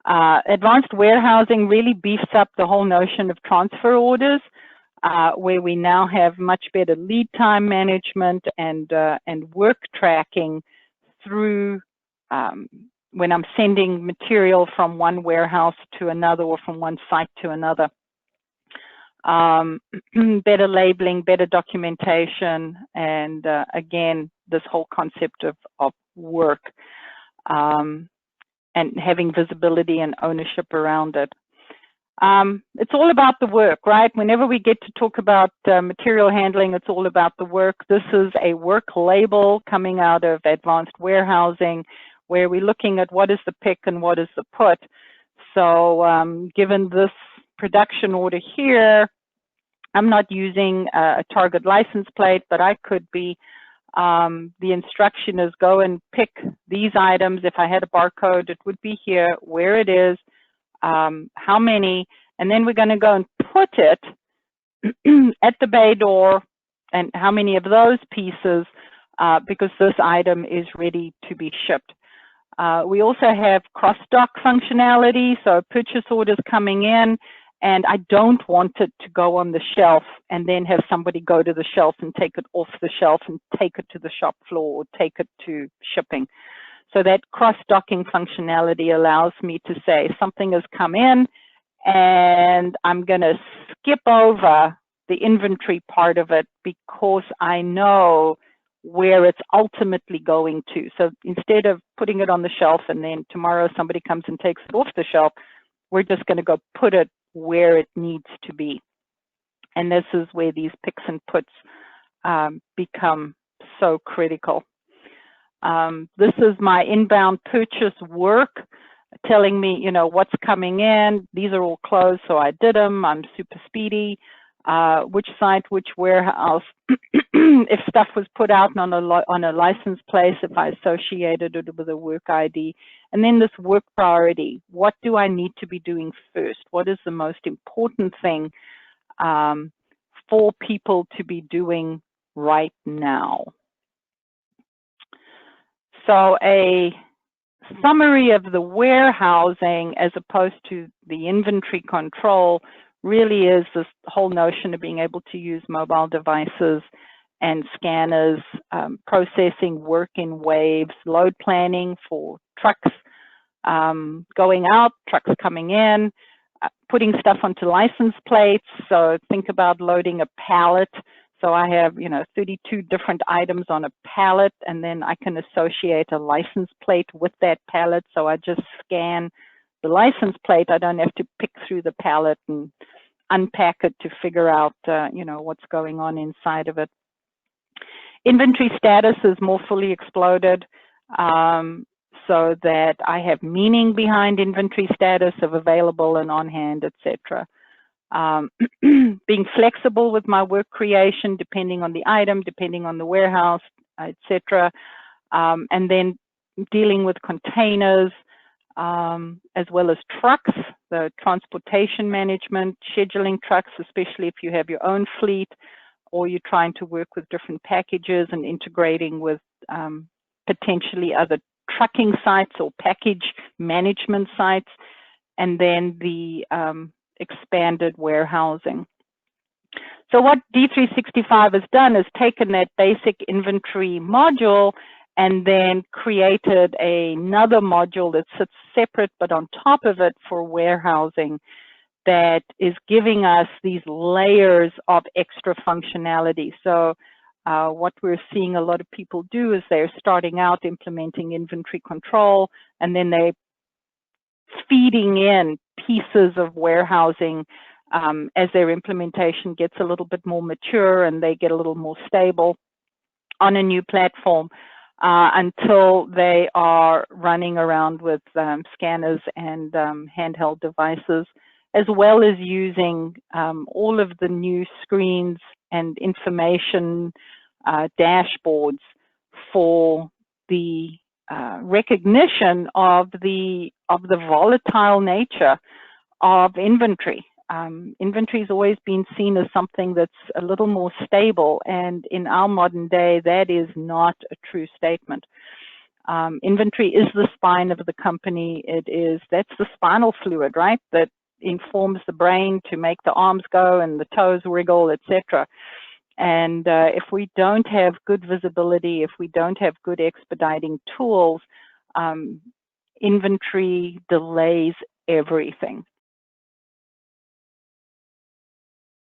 Advanced warehousing really beefs up the whole notion of transfer orders, where we now have much better lead time management and work tracking through when I'm sending material from one warehouse to another or from one site to another. Better labeling, better documentation, and again, this whole concept of work and having visibility and ownership around it. It's all about the work, right? Whenever we get to talk about material handling, it's all about the work. This is a work label coming out of advanced warehousing, where we're looking at what is the pick and what is the put. So given this production order here, I'm not using a target license plate, but I could be, the instruction is go and pick these items. If I had a barcode, it would be here, where it is, how many, and then we're going to go and put it at the bay door, and how many of those pieces, because this item is ready to be shipped. We also have cross-dock functionality, so purchase orders coming in, and I don't want it to go on the shelf and then have somebody go to the shelf and take it off the shelf and take it to the shop floor or take it to shipping. So that cross-docking functionality allows me to say something has come in and I'm going to skip over the inventory part of it because I know where it's ultimately going to. So instead of putting it on the shelf and then tomorrow somebody comes and takes it off the shelf, we're just going to go put it where it needs to be. And this is where these picks and puts become so critical. This is my inbound purchase work, telling me, you know, what's coming in. These are all closed, so I did them. I'm super speedy. Which site, which warehouse, if stuff was put out on a license plate, if I associated it with a work ID, and then this work priority. What do I need to be doing first? What is the most important thing for people to be doing right now? So a summary of the warehousing as opposed to the inventory control really is this whole notion of being able to use mobile devices and scanners, processing work in waves, load planning for trucks going out, trucks coming in, putting stuff onto license plates. So think about loading a pallet. So I have, you know, 32 different items on a pallet, and then I can associate a license plate with that pallet. So I just scan the license plate. I don't have to pick through the pallet and unpack it to figure out, you know, what's going on inside of it. Inventory status is more fully exploded, so that I have meaning behind inventory status of available and on hand, etc. Being flexible with my work creation, depending on the item, depending on the warehouse, etc. And then dealing with containers, as well as trucks, the transportation management, scheduling trucks, especially if you have your own fleet or you're trying to work with different packages and integrating with potentially other trucking sites or package management sites, and then the expanded warehousing. So what D365 has done is taken that basic inventory module and then created another module that sits separate but on top of it for warehousing that is giving us these layers of extra functionality. So what we're seeing a lot of people do is they're starting out implementing inventory control, and then they're feeding in pieces of warehousing as their implementation gets a little bit more mature and they get a little more stable on a new platform. Until they are running around with scanners and handheld devices, as well as using all of the new screens and information dashboards for the recognition of the volatile nature of inventory. Inventory has always been seen as something that's a little more stable, and in our modern day, that is not a true statement. Inventory is the spine of the company. That's the spinal fluid, right? That informs the brain to make the arms go and the toes wriggle, etc. And if we don't have good visibility, if we don't have good expediting tools, inventory delays everything.